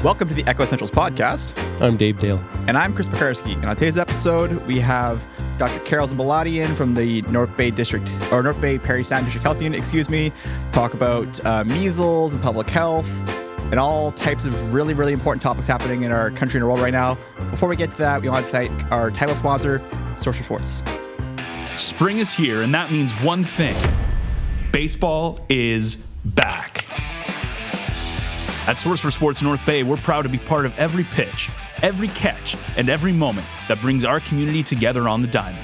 Welcome to the Echo Essentials podcast. I'm Dave Dale. And I'm Chris Pekarski. And on today's episode, we have Dr. Carol Zimbalatti in from the North Bay Parry Sound District Health Unit, talk about measles and public health and all types of really, really important topics happening in our country and world right now. Before we get to that, we want to thank our title sponsor, Source for Sports. Spring is here, and that means one thing. Baseball is back. At Source for Sports North Bay, we're proud to be part of every pitch, every catch, and every moment that brings our community together on the diamond.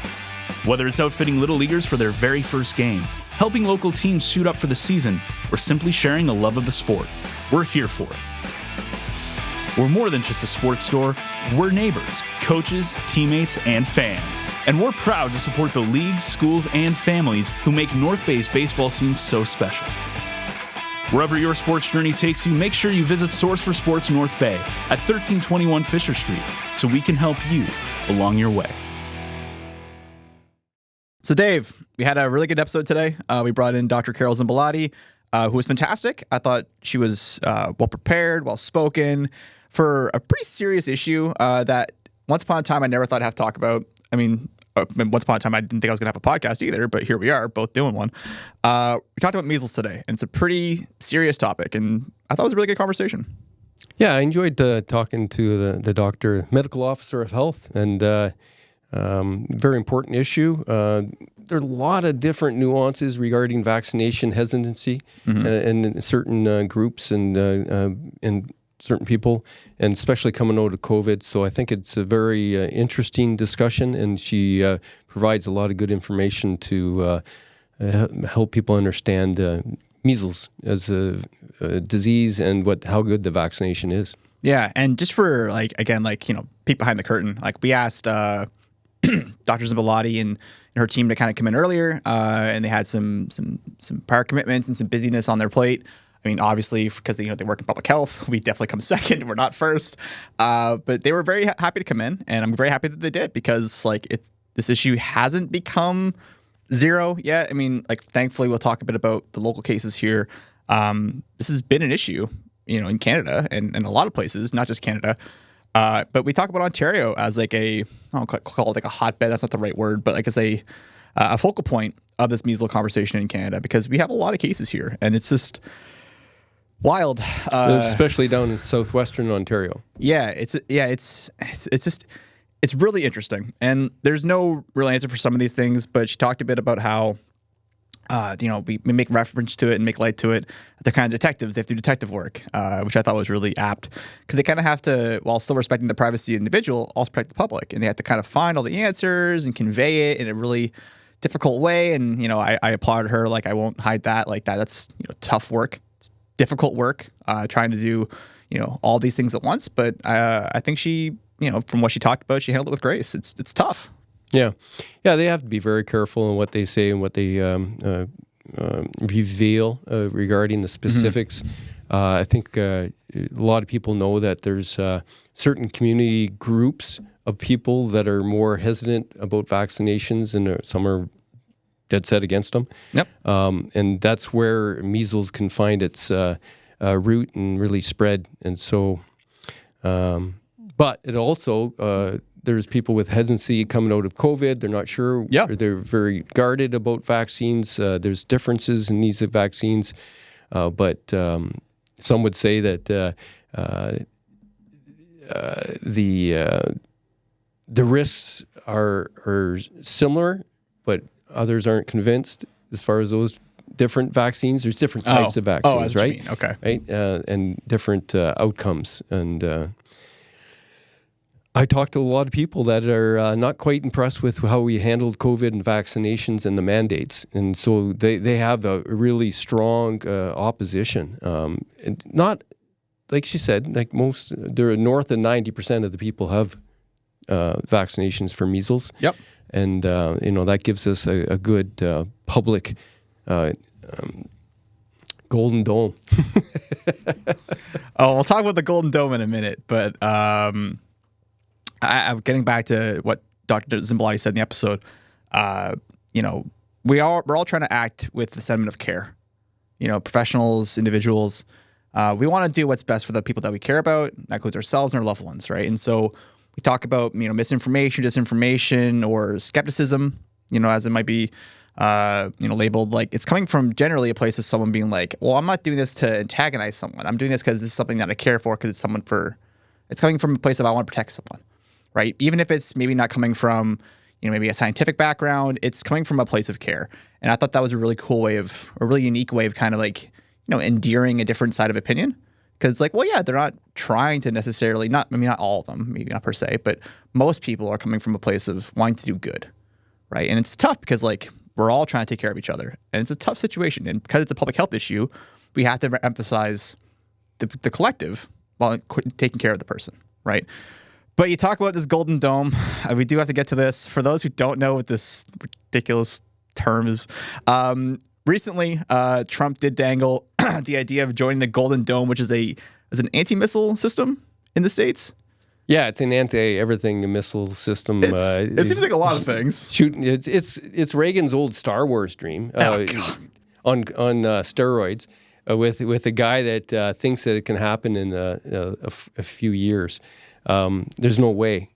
Whether it's outfitting little leaguers for their very first game, helping local teams suit up for the season, or simply sharing the love of the sport, we're here for it. We're more than just a sports store. We're neighbors, coaches, teammates, and fans. And we're proud to support the leagues, schools, and families who make North Bay's baseball scene so special. Wherever your sports journey takes you, make sure you visit Source for Sports North Bay at 1321 Fisher Street so we can help you along your way. So, Dave, we had a really good episode today. We brought in Dr. Carol Zimbalatti, who was fantastic. I thought she was well prepared, well spoken for a pretty serious issue that once upon a time I never thought I'd have to talk about. I mean, once upon a time I didn't think I was going to have a podcast either, but here we are, both doing one. We talked about measles today, and it's a pretty serious topic, and I thought it was a really good conversation. Yeah, I enjoyed talking to the doctor, medical officer of health, and very important issue. There are a lot of different nuances regarding vaccination hesitancy in certain groups and certain people, and especially coming out of COVID. So I think it's a very interesting discussion, and she provides a lot of good information to help people understand measles as a disease and how good the vaccination is. Yeah, and just for peek behind the curtain, we asked Dr. Zimbalatti and her team to kind of come in earlier, and they had some prior commitments and some busyness on their plate. I mean, obviously, because they work in public health, we definitely come second. We're not first, but they were very happy to come in, and I'm very happy that they did because this issue hasn't become zero yet. I mean, thankfully, we'll talk a bit about the local cases here. This has been an issue, in Canada and a lot of places, not just Canada. But we talk about Ontario as I don't call it a hotbed. That's not the right word, but as a focal point of this measles conversation in Canada because we have a lot of cases here, and it's just wild, especially down in southwestern Ontario. Yeah, it's really interesting, and there's no real answer for some of these things. But she talked a bit about how we make reference to it and make light to it. They're kind of detectives; they have to do detective work, which I thought was really apt because they kind of have to, while still respecting the privacy of the individual, also protect the public, and they have to kind of find all the answers and convey it in a really difficult way. And I applauded her. I won't hide that. That's tough work. Difficult work, trying to do, all these things at once. But I think she, from what she talked about, she handled it with grace. It's tough. Yeah. They have to be very careful in what they say and what they reveal regarding the specifics. I think a lot of people know that there's certain community groups of people that are more hesitant about vaccinations, and some are dead set against them. Yep. And that's where measles can find its root and really spread. And so, but it also, there's people with hesitancy coming out of COVID. They're not sure. Yeah. They're very guarded about vaccines. There's differences in these vaccines. But some would say that the risks are similar, but others aren't convinced as far as those different vaccines. There's different types of vaccines, right? Okay. Right, and different outcomes. And I talked to a lot of people that are not quite impressed with how we handled COVID and vaccinations and the mandates. And so they have a really strong opposition. And not, like she said, they're north of 90% of the people have vaccinations for measles. Yep. And, that gives us a good public Golden Dome. We'll talk about the Golden Dome in a minute, but I'm getting back to what Dr. Zimbalatti said in the episode. We're all trying to act with the sentiment of care. Professionals, individuals, we want to do what's best for the people that we care about. That includes ourselves and our loved ones, right? And so we talk about, misinformation, disinformation, or skepticism, as it might be, labeled. Like, it's coming from generally a place of someone being like, well, I'm not doing this to antagonize someone. I'm doing this because this is something that I care for, because it's coming from a place of I want to protect someone, right? Even if it's maybe not coming from, maybe a scientific background, it's coming from a place of care. And I thought that was a really cool way a really unique way of kind of like, endearing a different side of opinion. Because it's like, well, yeah, they're not trying to necessarily, not all of them, maybe not per se, but most people are coming from a place of wanting to do good, right? And it's tough because, like, we're all trying to take care of each other. And it's a tough situation. And because it's a public health issue, we have to emphasize the collective while taking care of the person, right? But you talk about this Golden Dome. We do have to get to this. For those who don't know what this ridiculous term is, recently, Trump did dangle the idea of joining the Golden Dome, which is an anti-missile system in the States. Yeah, it's an anti-everything missile system. It seems like a lot of things. Shooting, it's Reagan's old Star Wars dream on steroids, with a guy that thinks that it can happen in a few years. There's no way.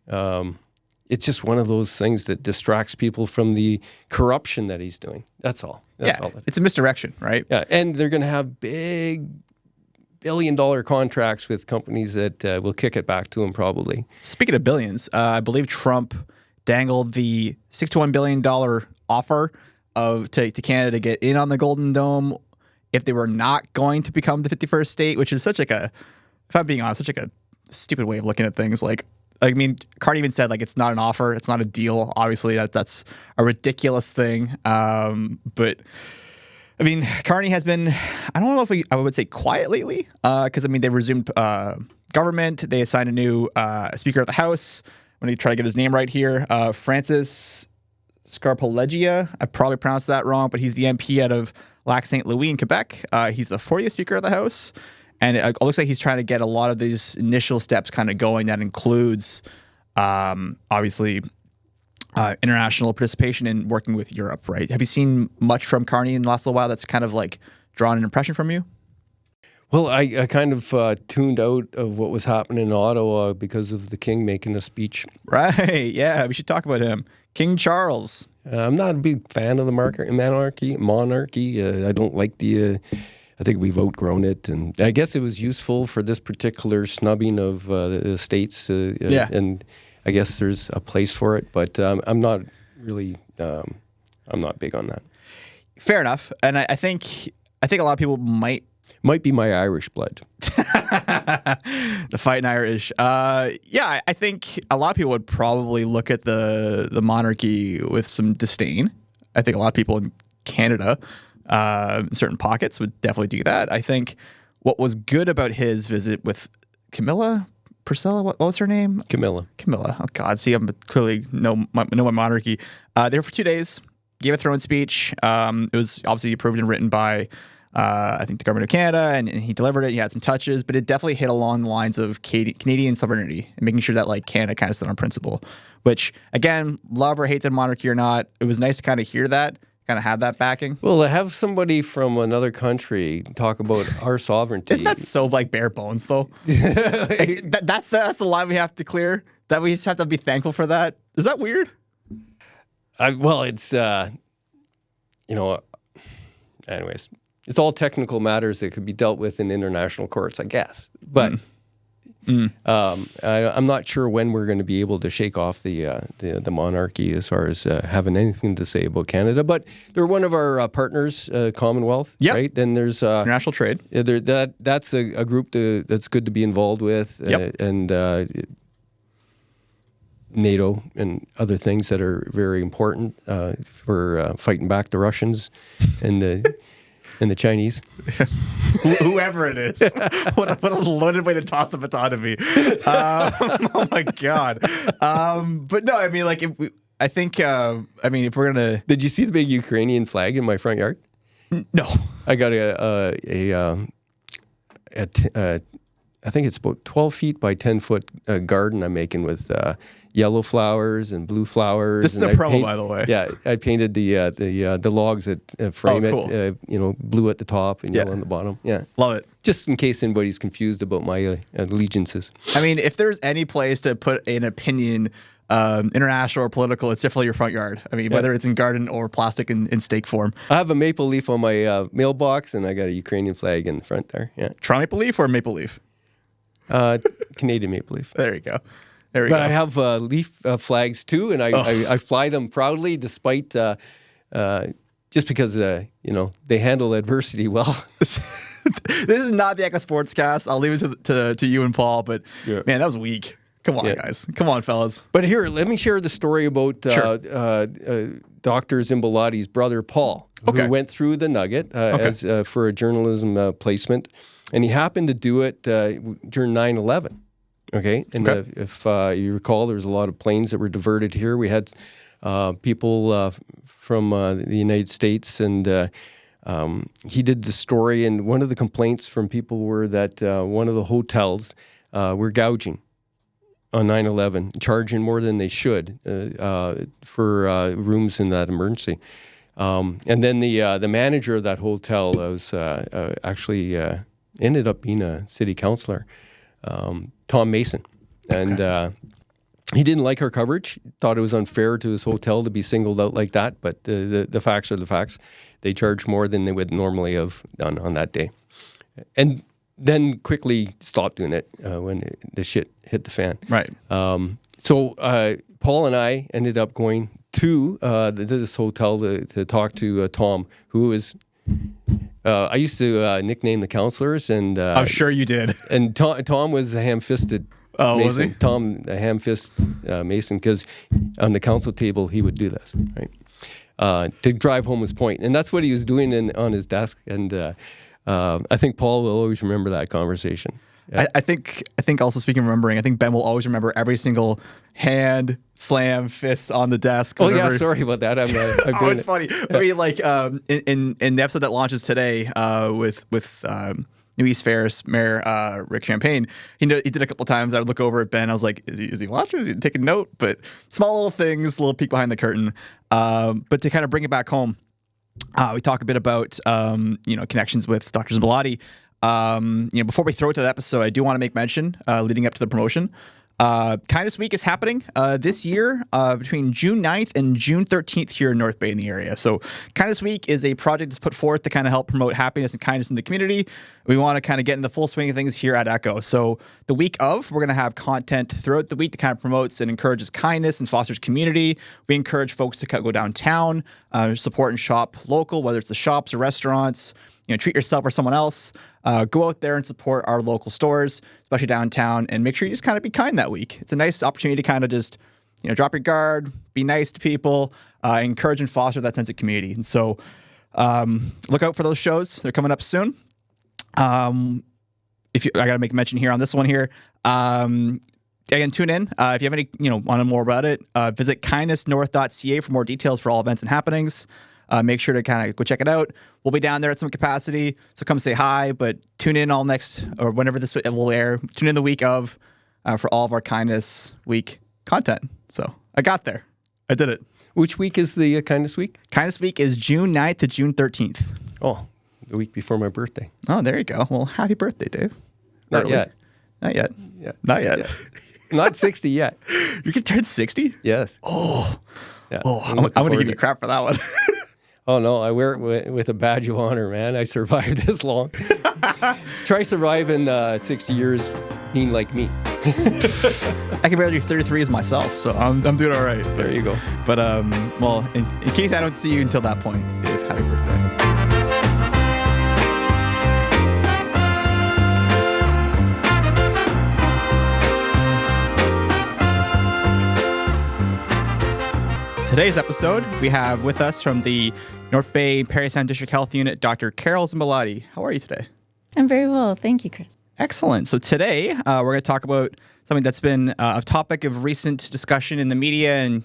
It's just one of those things that distracts people from the corruption that he's doing. That's all. That's all. It's a misdirection, right? Yeah, and they're going to have big billion-dollar contracts with companies that will kick it back to him probably. Speaking of billions, I believe Trump dangled the $61 billion offer to Canada to get in on the Golden Dome if they were not going to become the 51st state, which is such like if I'm being honest, such like a stupid way of looking at things. Carney even said, like, it's not an offer, it's not a deal. Obviously, that's a ridiculous thing. But Carney has been, I don't know if I would say quiet lately, because they resumed government. They assigned a new Speaker of the House. I'm going to try to get his name right here. Francis Scarpaleggia. I probably pronounced that wrong, but he's the MP out of Lac St. Louis in Quebec. He's the 40th Speaker of the House. And it looks like he's trying to get a lot of these initial steps kind of going. That includes, obviously, international participation and working with Europe, right? Have you seen much from Carney in the last little while that's kind of like drawn an impression from you? Well, I kind of tuned out of what was happening in Ottawa because of the King making a speech. Right, yeah, we should talk about him. King Charles. I'm not a big fan of the monarchy. I don't like I think we've outgrown it, and I guess it was useful for this particular snubbing of the states. And I guess there's a place for it, but I'm not really. I'm not big on that. Fair enough, and I think a lot of people might be my Irish blood. The fighting Irish. I think a lot of people would probably look at the monarchy with some disdain. I think a lot of people in Canada, certain pockets, would definitely do that. I think what was good about his visit with Priscilla, what was her name? Camilla. Oh God, see, I'm clearly know my monarchy. They were for 2 days, gave a throne speech. It was obviously approved and written by, I think, the government of Canada, and he delivered it. He had some touches, but it definitely hit along the lines of Canadian sovereignty and making sure that, like, Canada kind of stood on principle, which, again, love or hate the monarchy or not, it was nice to kind of hear that, kind of have that backing. Well, to have somebody from another country talk about our sovereignty. Isn't that so, like, bare bones, though? That's the line we have to clear, that we just have to be thankful for that. Is that weird? It's, anyways, it's all technical matters that could be dealt with in international courts, I guess. But I'm not sure when we're going to be able to shake off the monarchy as far as having anything to say about Canada. But they're one of our partners, Commonwealth, right? And there's international trade. That's a group that's good to be involved with, and NATO and other things that are very important for fighting back the Russians and the Chinese. Whoever it is. What a loaded way to toss the baton to me. Oh my God. But no, if we're gonna. Did you see the big Ukrainian flag in my front yard? No. I got I think it's about 12 feet by 10 foot garden I'm making with yellow flowers and blue flowers. This is a promo, by the way. Yeah, I painted the logs that frame cool. it. Blue at the top and yellow on the bottom. Yeah, love it. Just in case anybody's confused about my allegiances. I mean, if there's any place to put an opinion, international or political, it's definitely your front yard. I mean, whether it's in garden or plastic in stake form. I have a maple leaf on my mailbox, and I got a Ukrainian flag in the front there. Yeah, Toronto maple leaf or maple leaf? Canadian maple leaf. There you go. But I have leaf flags too, and I fly them proudly, despite just because they handle adversity well. This is not the Echo Sportscast. I'll leave it to you and Paul. But man, that was weak. Come on, guys. Come on, fellas. But here, let me share the story about Dr. Zimballatti's brother, Paul, who went through the Nugget as for a journalism placement. And he happened to do it during 9/11. Okay. And if you recall, there was a lot of planes that were diverted here. We had people from the United States, and he did the story. And one of the complaints from people were that one of the hotels were gouging on 9/11, charging more than they should for rooms in that emergency. And then the manager of that hotel was actually ended up being a city councillor, Tom Mason. And he didn't like our coverage, thought it was unfair to his hotel to be singled out like that, but the facts are the facts. They charged more than they would normally have done on that day. And then quickly stopped doing it when the shit hit the fan. Right. So Paul and I ended up going to this hotel to talk to Tom, who is... I used to nickname the counselors, and I'm sure you did. And Tom was a ham-fisted Mason. Was he? Tom, a ham-fist Mason, because on the council table he would do this, right? To drive home his point, and that's what he was doing on his desk. And I think Paul will always remember that conversation. Yeah. I think also, speaking of remembering, I think Ben will always remember every single hand, slam, fist on the desk. Oh yeah, sorry about that. I'm it's funny. I mean, like in the episode that launches today with New East Ferris Mayor Rick Champagne, he did a couple of times. I would look over at Ben. I was like, is he watching? Is he taking note? But small little things, little peek behind the curtain. But to kind of bring it back home, we talk a bit about connections with Dr. Zimbalatti. Before we throw it to the episode, I do want to make mention, leading up to the promotion, Kindness Week is happening this year between June 9th and June 13th here in North Bay in the area. So Kindness Week is a project that's put forth to kind of help promote happiness and kindness in the community. We want to kind of get in the full swing of things here at Echo. So the week of, we're going to have content throughout the week that kind of promotes and encourages kindness and fosters community. We encourage folks to go downtown, support and shop local, whether it's the shops or restaurants. Treat yourself or someone else. Go out there and support our local stores, especially downtown, and make sure you just kind of be kind that week. It's a nice opportunity to kind of just, drop your guard, be nice to people, encourage and foster that sense of community. And so look out for those shows. They're coming up soon. I got to make a mention here on this one here. Again, tune in. If you have any, want to know more about it, visit kindnessnorth.ca for more details for all events and happenings. Make sure to kind of go check it out. We'll be down there at some capacity, so come say hi, but tune in whenever this will air. Tune in the week of for all of our Kindness Week content. So I got there. I did it. Which week is the Kindness Week? Kindness Week is June 9th to June 13th. Oh, the week before my birthday. Oh, there you go. Well, happy birthday, Dave. Not yet. Not yet. Yeah. Not yet. Not 60 yet. You can turn 60? Yes. Oh. Yeah. Oh, I'm going to give you crap for that one. Oh, no, I wear it with a badge of honor, man. I survived this long. Try surviving 60 years being like me. I can barely do 33 as myself, so I'm doing all right. There you go. But, in case I don't see you until that point, Dave, happy birthday. Today's episode, we have with us from the North Bay Parry Sound District Health Unit, Dr. Carol Zimbalatti. How are you today? I'm very well. Thank you, Chris. Excellent. So today, we're going to talk about something that's been a topic of recent discussion in the media and,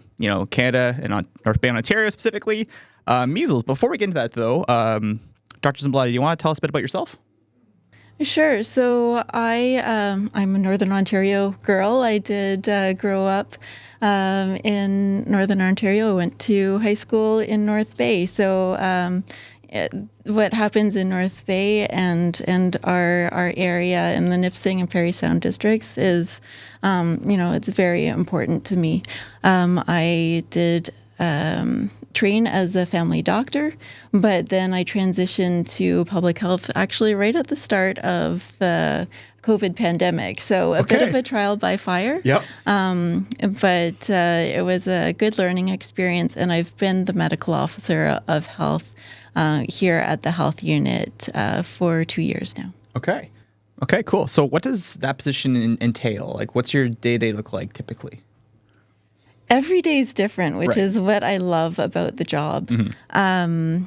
Canada and North Bay and Ontario specifically, measles. Before we get into that, though, Dr. Zimbalatti, do you want to tell us a bit about yourself? Sure. So I'm a Northern Ontario girl. I did grow up in Northern Ontario. I went to high school in North Bay. So what happens in North Bay and our area in the Nipissing and Parry Sound districts is, it's very important to me. I did train as a family doctor, but then I transitioned to public health actually right at the start of the COVID pandemic. So a bit of a trial by fire. Yep. But it was a good learning experience, and I've been the medical officer of health here at the health unit for 2 years now. Okay. Okay, cool. So what does that position entail? Like, what's your day-to-day look like typically? Every day is different, which Right. is what I love about the job. Mm-hmm.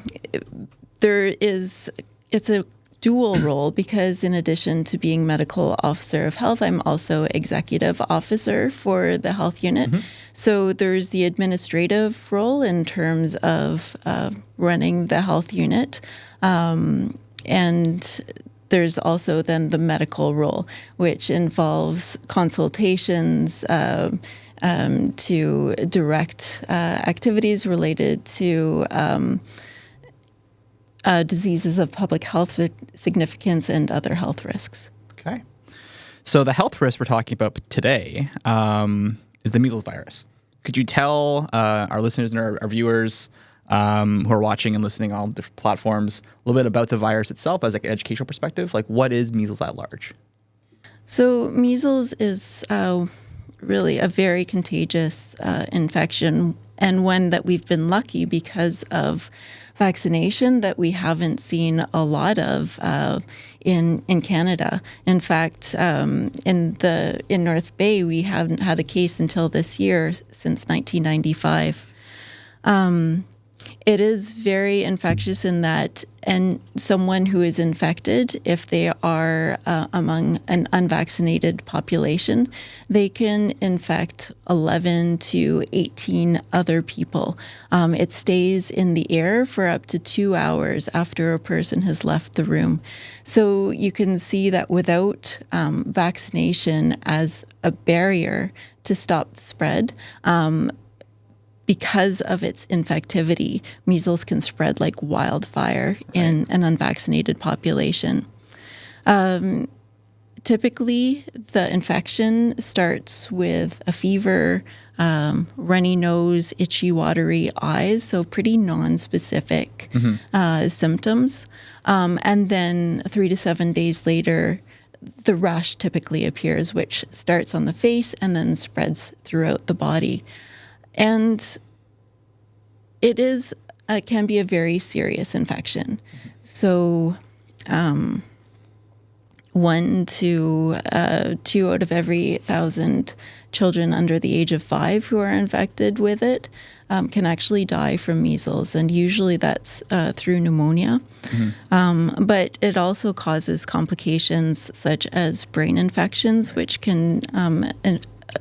It's a dual role because in addition to being medical officer of health, I'm also executive officer for the health unit. Mm-hmm. So there's the administrative role in terms of running the health unit. And there's also then the medical role, which involves consultations, to direct activities related to diseases of public health significance and other health risks. Okay. So the health risk we're talking about today is the measles virus. Could you tell our listeners and our viewers who are watching and listening on all different platforms a little bit about the virus itself as like an educational perspective? Like, what is measles at large? So measles is really a very contagious infection, and one that we've been lucky because of vaccination that we haven't seen a lot of in Canada. In fact, in North Bay, we haven't had a case until this year since 1995. It is very infectious in that, and someone who is infected, if they are among an unvaccinated population, they can infect 11 to 18 other people. It stays in the air for up to 2 hours after a person has left the room. So you can see that without vaccination as a barrier to stop the spread, because of its infectivity, measles can spread like wildfire in an unvaccinated population. Typically, the infection starts with a fever, runny nose, itchy, watery eyes, so pretty non-specific symptoms. And then 3 to 7 days later, the rash typically appears, which starts on the face and then spreads throughout the body. And it can be a very serious infection. So 1 to 2 out of every 1,000 children under the age of 5 who are infected with it can actually die from measles, and usually that's through pneumonia. But it also causes complications such as brain infections, which can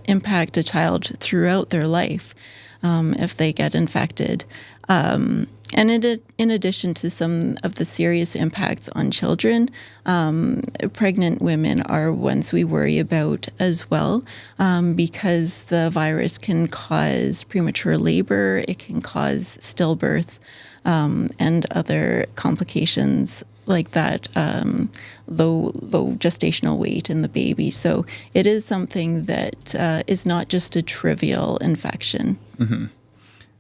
impact a child throughout their life if they get infected. And in addition to some of the serious impacts on children, pregnant women are ones we worry about as well, because the virus can cause premature labor, it can cause stillbirth, and other complications like that, low gestational weight in the baby. So it is something that is not just a trivial infection. Mm-hmm.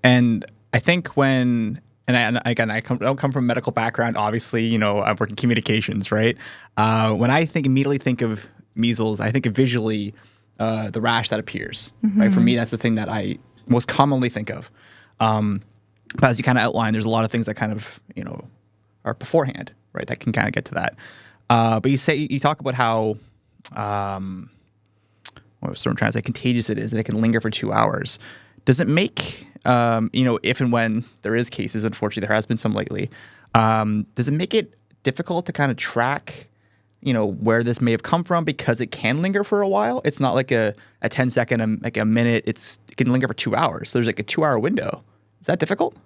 And I think when, and I don't come from a medical background, obviously, I've worked in communications, right? When I immediately think of measles, I think of visually the rash that appears, right? For me, that's the thing that I most commonly think of. But as you kind of outlined, there's a lot of things that kind of, are beforehand, right? That can kind of get to that. But you talk about how, what was I'm trying to say, contagious it is, and it can linger for 2 hours. Does it make, if and when there is cases, unfortunately there has been some lately, does it make it difficult to kind of track, where this may have come from because it can linger for a while? It's not like a 10 second, like a minute, it can linger for 2 hours. So there's like a 2 hour window. Is that difficult?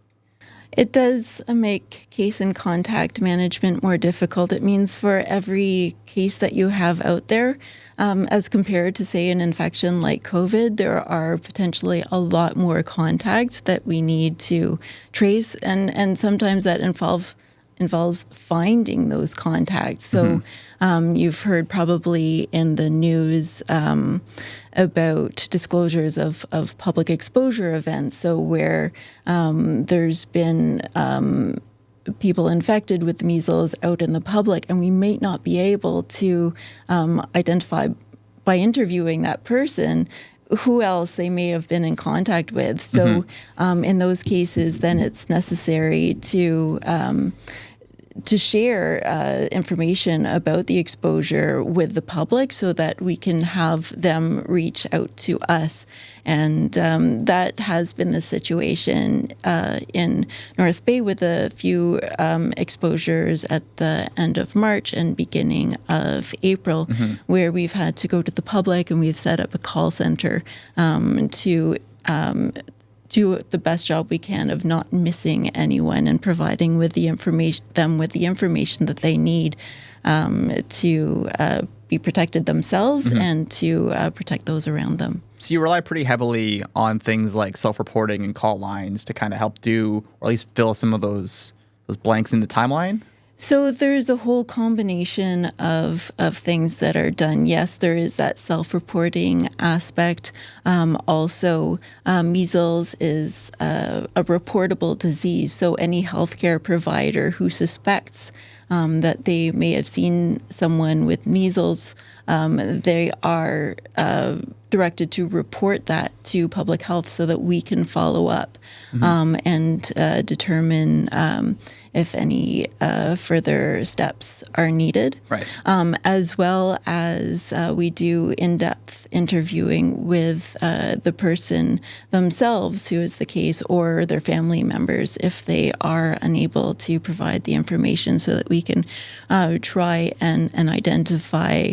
It does make case and contact management more difficult. It means for every case that you have out there, as compared to, say, an infection like COVID, there are potentially a lot more contacts that we need to trace, and sometimes that involves finding those contacts. So you've heard probably in the news about disclosures of public exposure events. So where there's been people infected with measles out in the public, and we may not be able to identify by interviewing that person who else they may have been in contact with. So in those cases, then it's necessary to share information about the exposure with the public so that we can have them reach out to us. And that has been the situation in North Bay with a few exposures at the end of March and beginning of April, where we've had to go to the public, and we've set up a call center to do the best job we can of not missing anyone and providing with the information that they need to be protected themselves and to protect those around them. So you rely pretty heavily on things like self-reporting and call lines to kind of help do, or at least fill some of those blanks in the timeline? So there's a whole combination of things that are done. Yes, there is that self-reporting aspect. Also, measles is a reportable disease. So any healthcare provider who suspects that they may have seen someone with measles, they are directed to report that to public health so that we can follow up and determine if any further steps are needed. Right. As well as we do in-depth interviewing with the person themselves, who is the case, or their family members if they are unable to provide the information, so that we can try and identify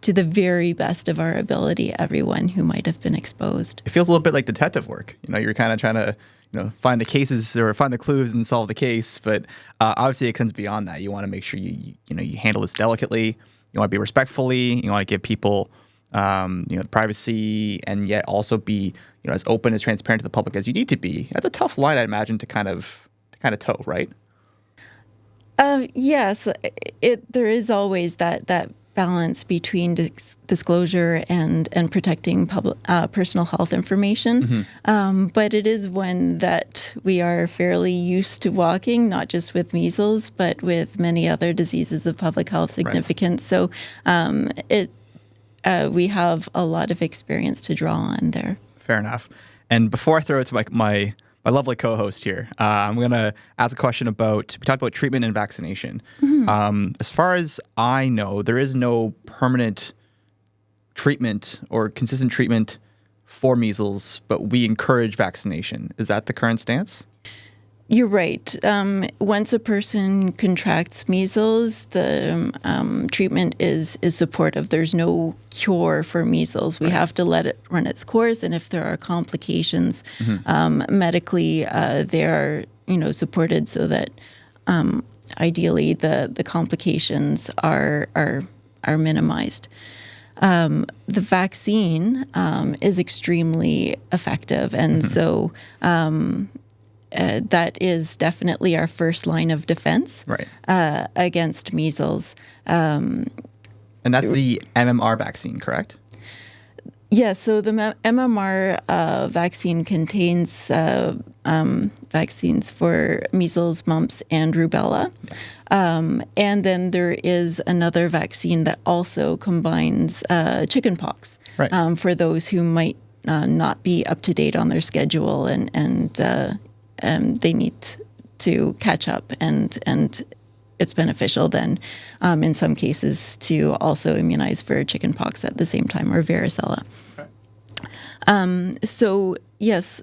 to the very best of our ability everyone who might have been exposed. It feels a little bit like detective work. You're kind of trying to find the cases or find the clues and solve the case. But obviously, it extends beyond that. You want to make sure you handle this delicately. You want to be respectfully. You want to give people privacy, and yet also be as open and transparent to the public as you need to be. That's a tough line, I imagine, to kind of toe, right? Yes, there is always that balance between disclosure and protecting personal health information. But it is one that we are fairly used to walking, not just with measles, but with many other diseases of public health significance. Right. So we have a lot of experience to draw on there. Fair enough. And before I throw it to my lovely co-host here, I'm going to ask a question we talked about treatment and vaccination. As far as I know, there is no permanent treatment or consistent treatment for measles, but we encourage vaccination. Is that the current stance? You're right. Once a person contracts measles, the treatment is supportive. There's no cure for measles. We have to let it run its course, and if there are complications medically, they are supported so that ideally the complications are minimized. The vaccine is extremely effective, and so that is definitely our first line of defense against measles. And that's the MMR vaccine, correct? Yeah, so the MMR vaccine contains vaccines for measles, mumps, and rubella. And then there is another vaccine that also combines chickenpox for those who might not be up to date on their schedule and they need to catch up, and it's beneficial then in some cases to also immunize for chickenpox at the same time, or varicella. So yes,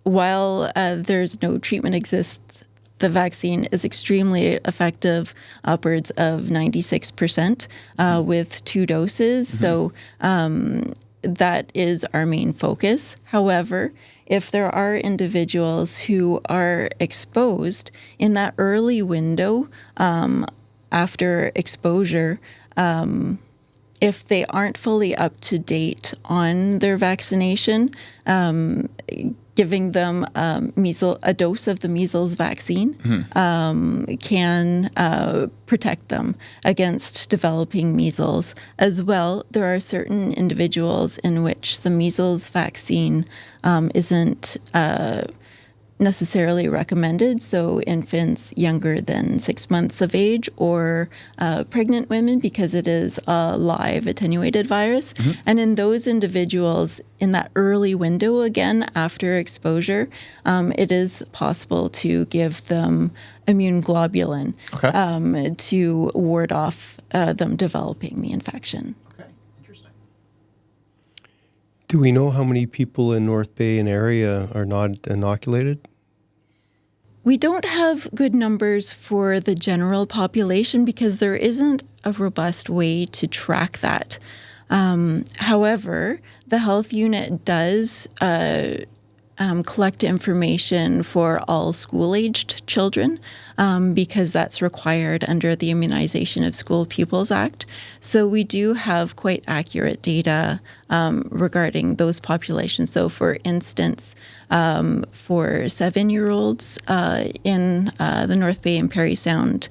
while there's no treatment exists, the vaccine is extremely effective, upwards of 96% with 2 doses. So that is our main focus. However, if there are individuals who are exposed in that early window after exposure, if they aren't fully up to date on their vaccination, giving them a dose of the measles vaccine can protect them against developing measles. As well, there are certain individuals in which the measles vaccine isn't necessarily recommended, so infants younger than 6 months of age or pregnant women, because it is a live attenuated virus. And in those individuals in that early window, again, after exposure, it is possible to give them immune globulin to ward off them developing the infection. Okay, interesting. Do we know how many people in North Bay and area are not inoculated? We don't have good numbers for the general population because there isn't a robust way to track that. However, the health unit does collect information for all school-aged children because that's required under the Immunization of School Pupils Act. So we do have quite accurate data regarding those populations. So for instance, for 7-year-olds in the North Bay and Parry Sound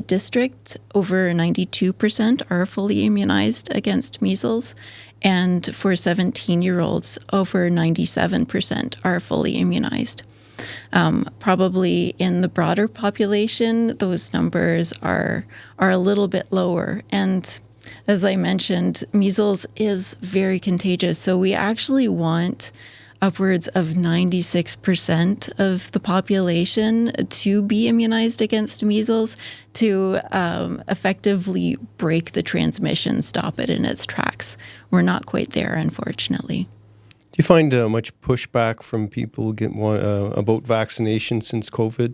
district, over 92% are fully immunized against measles. And for 17-year-olds, over 97% are fully immunized. Probably in the broader population, those numbers are a little bit lower. And as I mentioned, measles is very contagious. So we actually want upwards of 96% of the population to be immunized against measles to effectively break the transmission, stop it in its tracks. We're not quite there, unfortunately. Do you find much pushback from people about vaccination since COVID?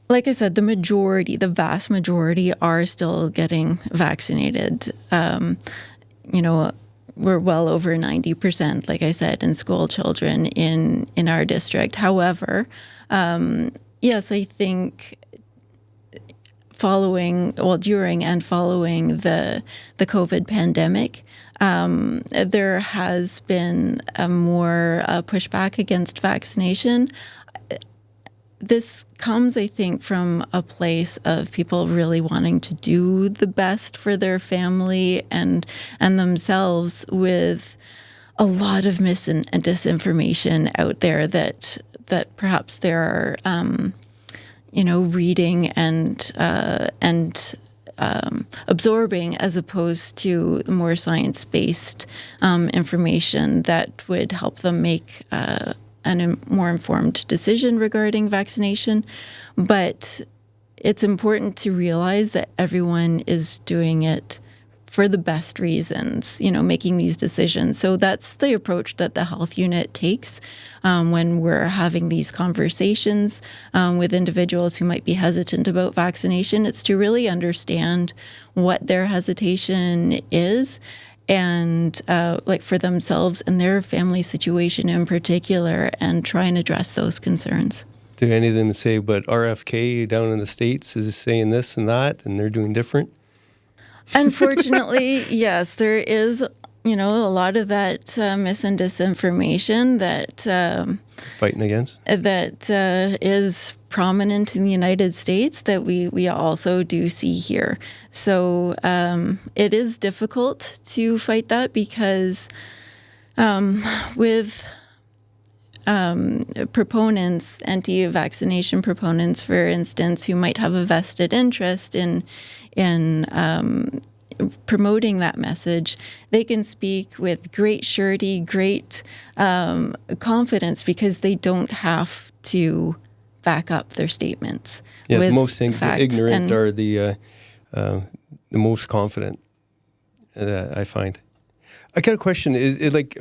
Like I said, the vast majority are still getting vaccinated. We're well over 90%, like I said, in school children in our district. However, yes, I think during and following the COVID pandemic, there has been a more pushback against vaccination. This comes, I think, from a place of people really wanting to do the best for their family and themselves, with a lot of mis and disinformation out there that perhaps there are, reading and absorbing, as opposed to the more science-based information that would help them make a more informed decision regarding vaccination. But it's important to realize that everyone is doing it for the best reasons, making these decisions. So that's the approach that the health unit takes when we're having these conversations with individuals who might be hesitant about vaccination. It's to really understand what their hesitation is, and for themselves and their family situation in particular, and try and address those concerns. Do any of them say, but RFK down in the States is saying this and that, and they're doing different? Unfortunately, yes, there is, a lot of that mis and disinformation that fighting against, that is prominent in the United States that we also do see here. So it is difficult to fight that because with proponents, anti-vaccination proponents, for instance, who might have a vested interest in promoting that message, they can speak with great surety, great confidence, because they don't have to back up their statements. Yeah, with the most facts ignorant are the most confident, I find. I got a question. Is it like,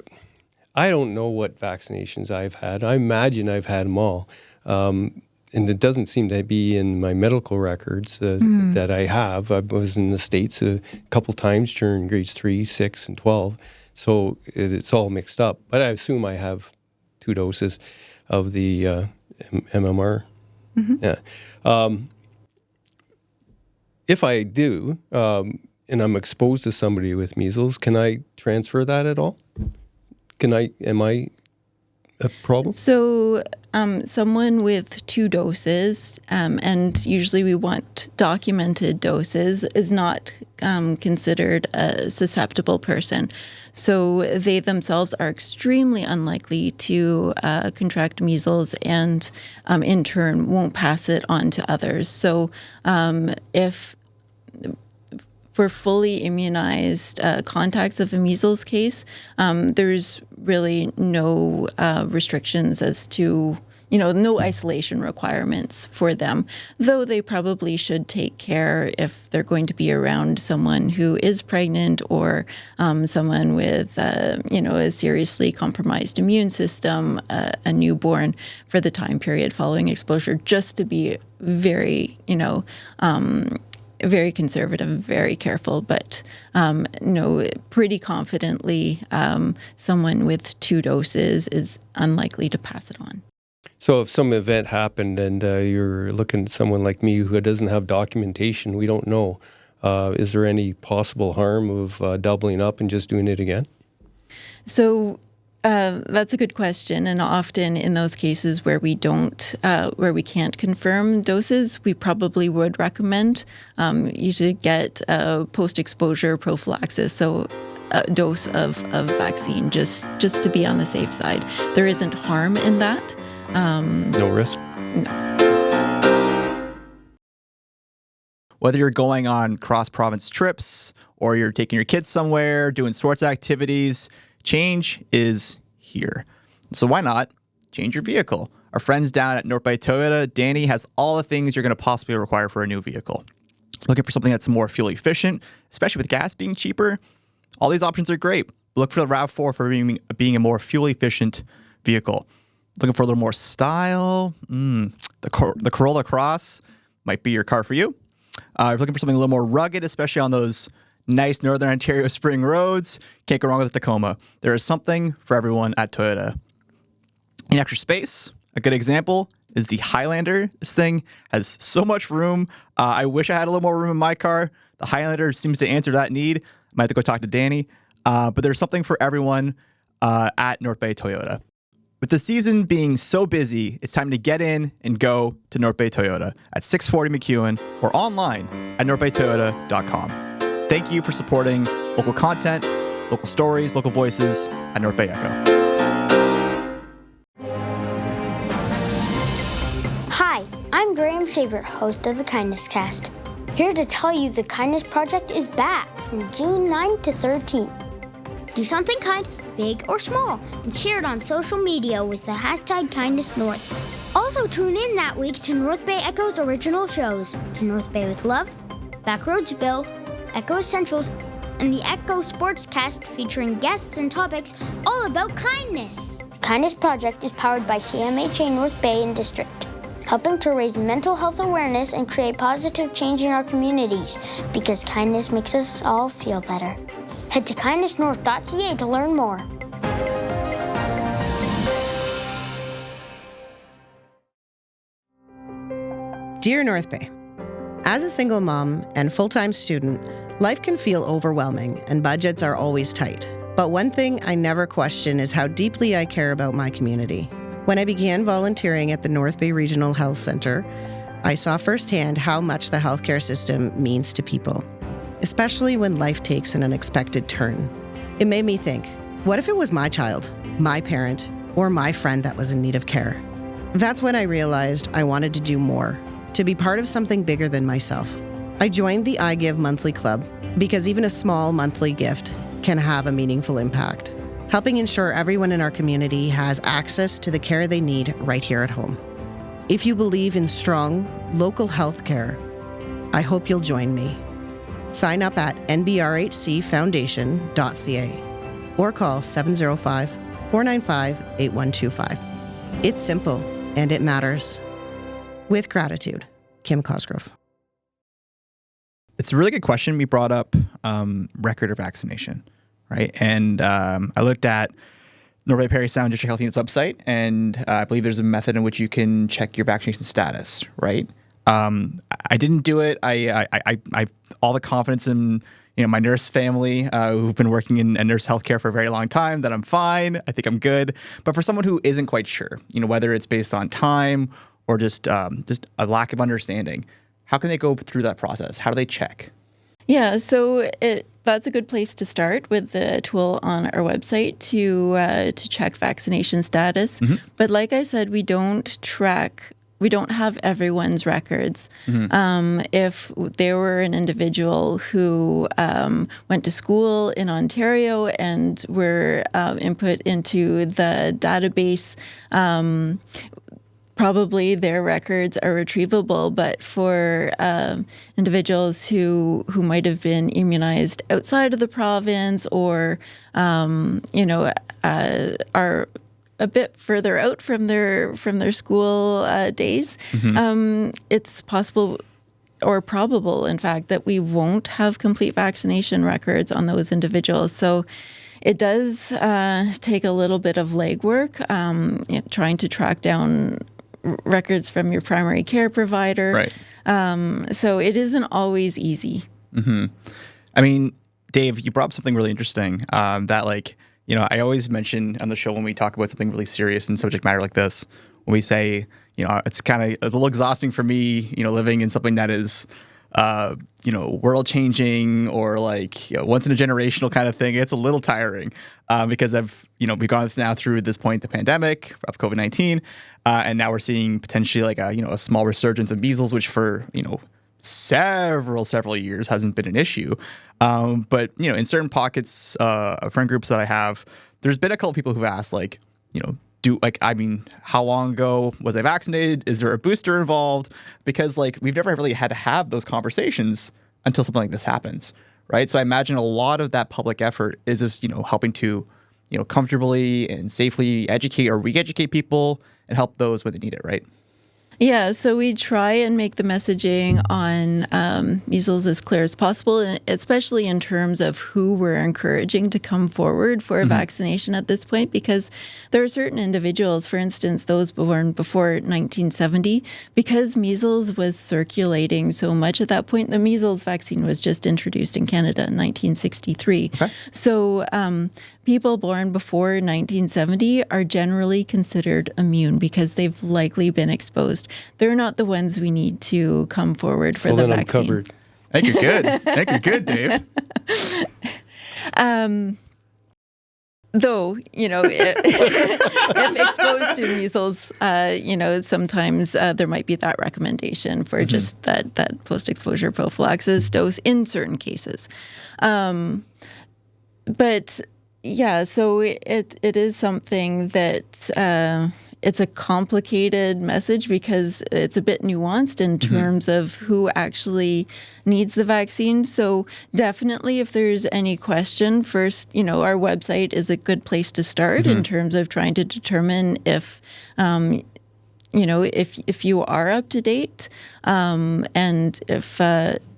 I don't know what vaccinations I've had. I imagine I've had them all. and it doesn't seem to be in my medical records that I have. I was in the States a couple times during grades 3, 6, and 12, so it's all mixed up. But I assume I have 2 doses of the MMR. Yeah. If I do, and I'm exposed to somebody with measles, can I transfer that at all? Am I a problem? So someone with 2 doses, and usually we want documented doses, is not considered a susceptible person. So they themselves are extremely unlikely to contract measles and in turn won't pass it on to others. So if for fully immunized contacts of a measles case, there's really no restrictions as to, no isolation requirements for them, though they probably should take care if they're going to be around someone who is pregnant or someone with, a seriously compromised immune system, a newborn, for the time period following exposure, just to be very, very conservative, very careful, but pretty confidently someone with 2 doses is unlikely to pass it on. So if some event happened and you're looking at someone like me who doesn't have documentation, we don't know, is there any possible harm of doubling up and just doing it again? So that's a good question, and often in those cases where we can't confirm doses, we probably would recommend you to get post-exposure prophylaxis, so a dose of vaccine, just to be on the safe side. There isn't harm in that. No risk? No. Whether you're going on cross-province trips or you're taking your kids somewhere, doing sports activities, change is here. So why not change your vehicle? Our friends down at North Bay Toyota, Danny, has all the things you're going to possibly require for a new vehicle. Looking for something that's more fuel efficient, especially with gas being cheaper? All these options are great. Look for the RAV4 for being a more fuel efficient vehicle. Looking for a little more style? The Corolla Cross might be your car for you. If you're looking for something a little more rugged, especially on those nice Northern Ontario spring roads, can't go wrong with the Tacoma. There is something for everyone at Toyota. In extra space, a good example is the Highlander. This thing has so much room. I wish I had a little more room in my car. The Highlander seems to answer that need. I might have to go talk to Danny. But there's something for everyone at North Bay Toyota. With the season being so busy, it's time to get in and go to North Bay Toyota at 640 McEwen or online at northbaytoyota.com. Thank you for supporting local content, local stories, local voices at North Bay Echo. Hi, I'm Graham Shaver, host of the Kindness Cast. Here to tell you the Kindness Project is back from June 9 to 13. Do something kind, big or small, and share it on social media with the hashtag KindnessNorth. Also tune in that week to North Bay Echo's original shows, To North Bay with Love, Backroads Bill, Echo Essentials, and the Echo Sportscast featuring guests and topics all about kindness. The Kindness Project is powered by CMHA North Bay and District, helping to raise mental health awareness and create positive change in our communities, because kindness makes us all feel better. Head to kindnessnorth.ca to learn more. Dear North Bay, as a single mom and full-time student, life can feel overwhelming and budgets are always tight. But one thing I never question is how deeply I care about my community. When I began volunteering at the North Bay Regional Health Centre, I saw firsthand how much the healthcare system means to people, especially when life takes an unexpected turn. It made me think, what if it was my child, my parent, or my friend that was in need of care? That's when I realized I wanted to do more, to be part of something bigger than myself. I joined the I Give Monthly Club because even a small monthly gift can have a meaningful impact, helping ensure everyone in our community has access to the care they need right here at home. If you believe in strong, local health care, I hope you'll join me. Sign up at nbrhcfoundation.ca or call 705-495-8125. It's simple and it matters. With gratitude, Kim Cosgrove. It's a really good question. We brought up record of vaccination, right? And I looked at Norway Parry Sound District Health Unit's website, and I believe there's a method in which you can check your vaccination status, right? I didn't do it. I all the confidence in my nurse family who've been working in nurse healthcare for a very long time that I'm fine. I think I'm good. But for someone who isn't quite sure, whether it's based on time or just a lack of understanding, how can they go through that process? How do they check? Yeah, so that's a good place to start with the tool on our website to check vaccination status. Mm-hmm. But like I said, we don't have everyone's records. Mm-hmm. If there were an individual who went to school in Ontario and were input into the database, probably their records are retrievable, but for individuals who might have been immunized outside of the province or, are a bit further out from their school days, mm-hmm. It's possible or probable, in fact, that we won't have complete vaccination records on those individuals. So it does take a little bit of legwork, trying to track down records from your primary care provider. Right. So it isn't always easy. Mm-hmm. I mean, Dave, you brought up something really interesting that I always mention on the show when we talk about something really serious and subject matter like this, when we say, it's kind of a little exhausting for me, living in something that is, world changing or once in a generational kind of thing. It's a little tiring because we've gone now through this point, the pandemic of COVID-19, and now we're seeing potentially a small resurgence of measles, which for, several years hasn't been an issue. But, in certain pockets of friend groups that I have, there's been a couple people who've asked, how long ago was I vaccinated? Is there a booster involved? Because we've never really had to have those conversations until something like this happens, right? So I imagine a lot of that public effort is just, helping to, comfortably and safely educate or re-educate people and help those when they need it, right? Yeah, so we try and make the messaging on measles as clear as possible, especially in terms of who we're encouraging to come forward for a vaccination at this point, because there are certain individuals, for instance, those born before 1970, because measles was circulating so much at that point. The measles vaccine was just introduced in Canada in 1963. Okay. So people born before 1970 are generally considered immune because they've likely been exposed. They're not the ones we need to come forward for the vaccine. I'm covered. I think you're good. I think you're good, Dave. Though, if exposed to measles, sometimes there might be that recommendation for just that post-exposure prophylaxis dose in certain cases. But yeah, so it is something that it's a complicated message because it's a bit nuanced in terms of who actually needs the vaccine. So definitely, if there's any question, first, our website is a good place to start in terms of trying to determine if if you are up to date, and if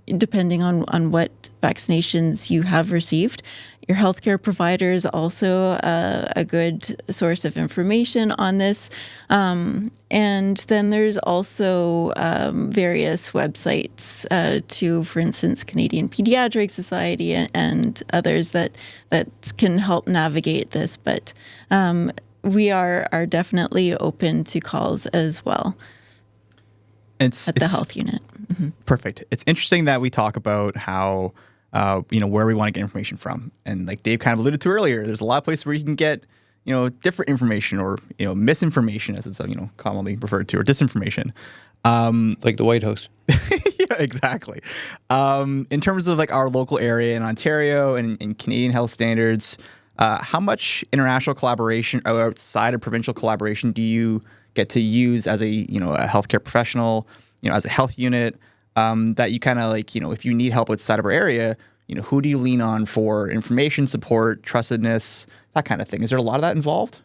depending on what vaccinations you have received. Your healthcare provider is also a good source of information on this. And then there's also various websites to, for instance, Canadian Pediatric Society and others that can help navigate this. But we are definitely open to calls as well at the health unit. Mm-hmm. Perfect. It's interesting that we talk about how where we want to get information from. And like Dave kind of alluded to earlier, there's a lot of places where you can get, different information or, misinformation as it's, commonly referred to, or disinformation. Like the White House. Yeah, exactly. In terms of our local area in Ontario and Canadian health standards, how much international collaboration or outside of provincial collaboration do you get to use as a healthcare professional, as a health unit, that you kind of if you need help outside of our area, who do you lean on for information, support, trustedness, that kind of thing? Is there a lot of that involved?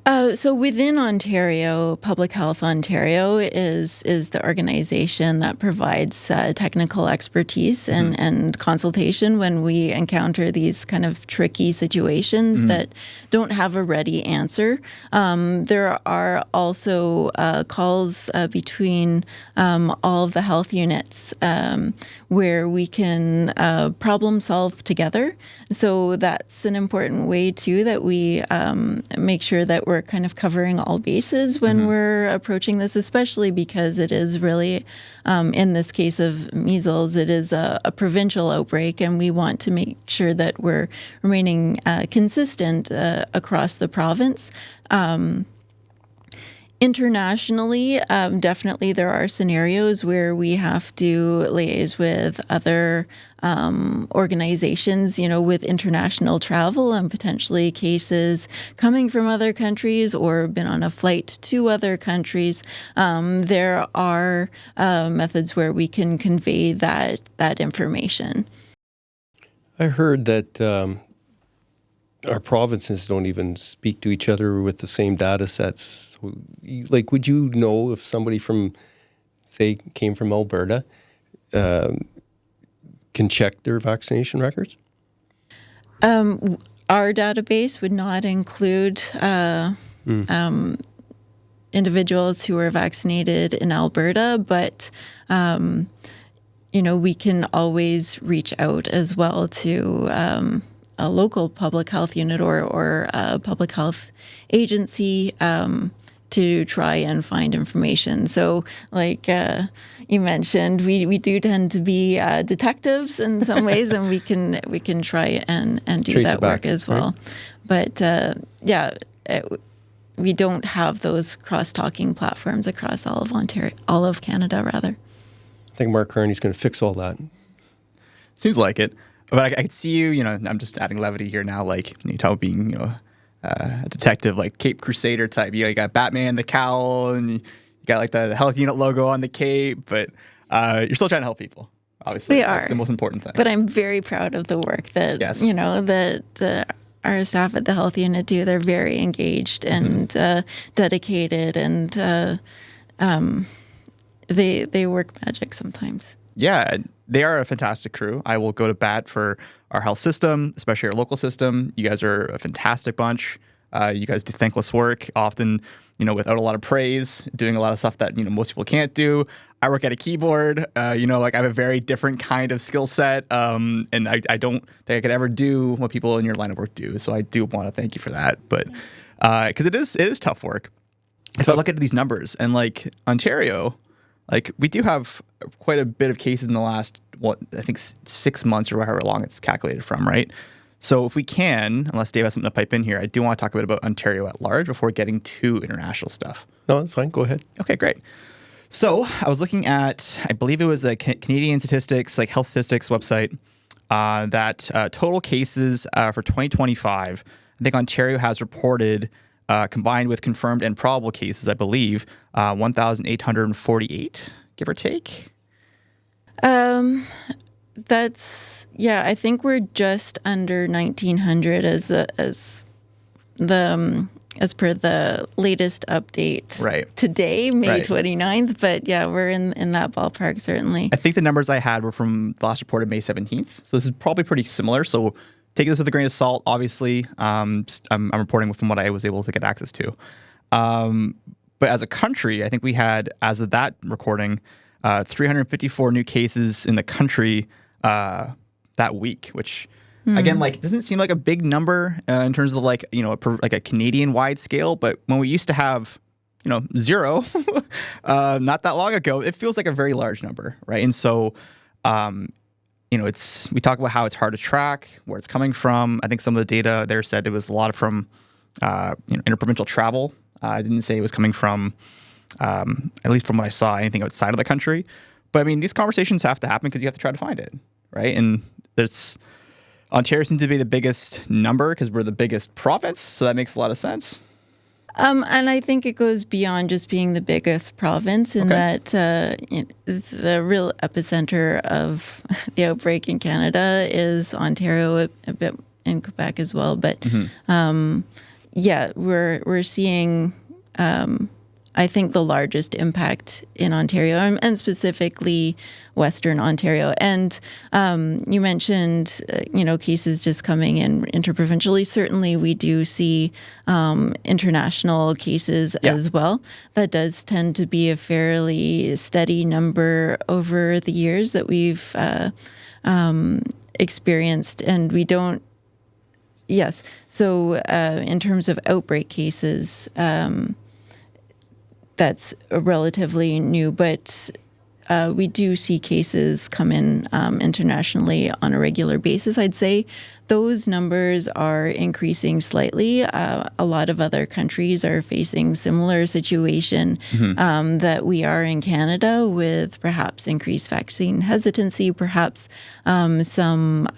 So within Ontario, Public Health Ontario is the organization that provides technical expertise and consultation when we encounter these kind of tricky situations that don't have a ready answer. There are also calls between all of the health units where we can problem solve together. So that's an important way too, that we make sure that we're kind of covering all bases when we're approaching this, especially because it is really, in this case of measles, it is a provincial outbreak, and we want to make sure that we're remaining consistent across the province. Internationally, definitely there are scenarios where we have to liaise with other organizations, with international travel and potentially cases coming from other countries or been on a flight to other countries. There are methods where we can convey that information. I heard that our provinces don't even speak to each other with the same data sets. So, would you know if somebody from, say, came from Alberta, can check their vaccination records? Our database would not include individuals who are vaccinated in Alberta, but we can always reach out as well to a local public health unit or a public health agency to try and find information. So like you mentioned, we do tend to be detectives in some ways, and we can try and do Trace that work back, as well. Right? But we don't have those cross-talking platforms across all of Canada, rather. I think Mark Carney's going to fix all that. Seems like it. But I could see you, I'm just adding levity here now, you talk about being, a detective, like Cape Crusader type. You got Batman, the cowl, and you got the health unit logo on the cape, but you're still trying to help people. Obviously, we that's are the most important thing. But I'm very proud of the work that, that our staff at the health unit do. They're very engaged and dedicated, and they work magic sometimes. Yeah, they are a fantastic crew. I will go to bat for our health system, especially our local system. You guys are a fantastic bunch. You guys do thankless work, often, without a lot of praise, doing a lot of stuff that, most people can't do. I work at a keyboard, I have a very different kind of skill set, and I don't think I could ever do what people in your line of work do. So I do want to thank you for that. But because it is tough work. So I look at these numbers, and Ontario, we do have quite a bit of cases in the last, 6 months or however long it's calculated from, right? So if we can, unless Dave has something to pipe in here, I do want to talk a bit about Ontario at large before getting to international stuff. No, that's fine. Go ahead. Okay, great. So I was looking at, I believe it was a Canadian statistics, health statistics website, that total cases for 2025, I think Ontario has reported, combined with confirmed and probable cases, I believe, 1,848, give or take. I think we're just under 1,900 as per the latest update today, May 29th. But we're in that ballpark, certainly. I think the numbers I had were from the last reported May 17th. So this is probably pretty similar. So take this with a grain of salt, obviously. I'm reporting from what I was able to get access to. But as a country, I think we had, as of that recording, 354 new cases in the country that week, which, again, doesn't seem like a big number in terms of a Canadian-wide scale. But when we used to have, 0, not that long ago, it feels like a very large number, right? And so, we talk about how it's hard to track where it's coming from. I think some of the data there said it was a lot from, interprovincial travel. I didn't say it was coming from, at least from what I saw, anything outside of the country. But these conversations have to happen because you have to try to find it, right? And Ontario seems to be the biggest number because we're the biggest province, so that makes a lot of sense. And I think it goes beyond just being the biggest province in that the real epicenter of the outbreak in Canada is Ontario, a bit in Quebec as well. But we're seeing, I think, the largest impact in Ontario, and specifically Western Ontario. And you mentioned, cases just coming in interprovincially. Certainly, we do see international cases as well. That does tend to be a fairly steady number over the years that we've experienced, and we don't. Yes. So in terms of outbreak cases, that's relatively new, but we do see cases come in internationally on a regular basis. I'd say those numbers are increasing slightly. A lot of other countries are facing similar situation that we are in Canada, with perhaps increased vaccine hesitancy, perhaps some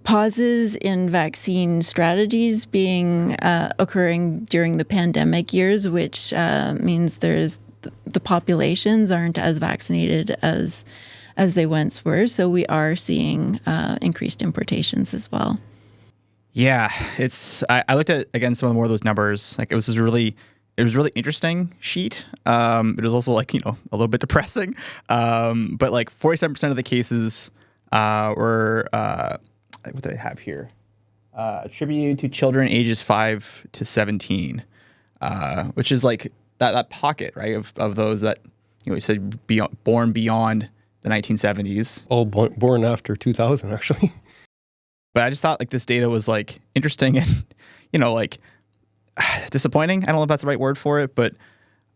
pauses in vaccine strategies being occurring during the pandemic years, which means the populations aren't as vaccinated as they once were. So we are seeing increased importations as well. Yeah, I looked at again some more of those numbers. Like it was really interesting sheet. It was also a little bit depressing. But like 47% of the cases were what do I have here? Attributed to children ages 5 to 17, which is like that pocket, right, of those that you said born beyond the 1970s. All born after 2000, actually. But I just thought like this data was like interesting and disappointing. I don't know if that's the right word for it, but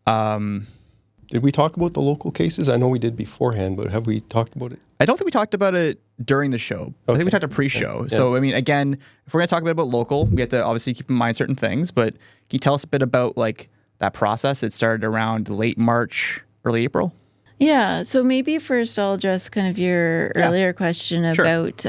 did we talk about the local cases? I know we did beforehand, but have we talked about it? I don't think we talked about it during the show. I think we talked about pre-show. Okay. So, I mean, again, if we're going to talk a bit about local, we have to obviously keep in mind certain things. But can you tell us a bit about like that process? It started around late March, early April? Yeah. So maybe first I'll address kind of your earlier question about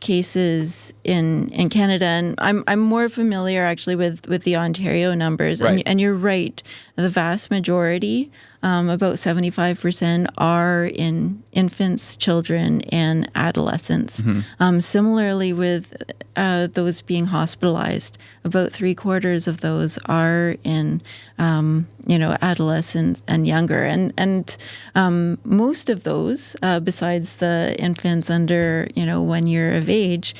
cases in Canada, and I'm more familiar actually with the Ontario numbers, right. And you're right, the vast majority, about 75%, are in infants, children, and adolescents. Similarly, with those being hospitalized, about 3/4 of those are in adolescents and younger, and most of those, besides the infants under 1 year of age,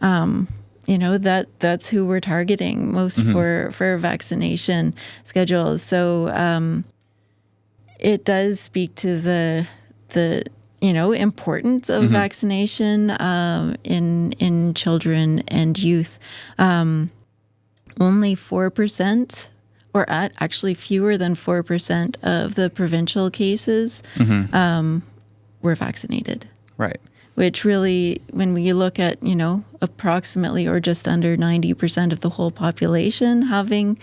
that's who we're targeting most for vaccination schedules. So it does speak to the importance of vaccination in children and youth. Only 4%, or actually fewer than 4% of the provincial cases were vaccinated. Right. Which really, when we look at, approximately or just under 90% of the whole population having,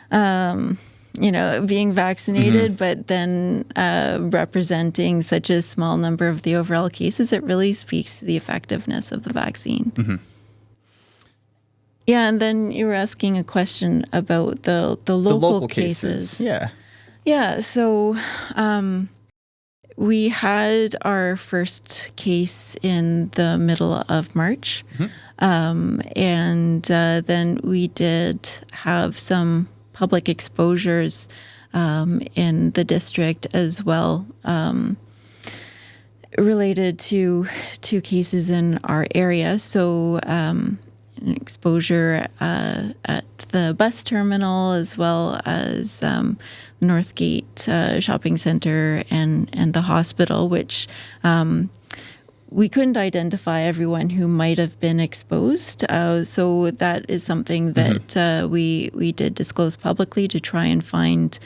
being vaccinated, but then representing such a small number of the overall cases, it really speaks to the effectiveness of the vaccine. Yeah, and then you were asking a question about the local cases. Yeah, so we had our first case in the middle of March, and then we did have some public exposures in the district as well, related to cases in our area. So an exposure at the bus terminal, as well as Northgate Shopping Center and the hospital, which we couldn't identify everyone who might have been exposed. So that is something that we did disclose publicly to try and find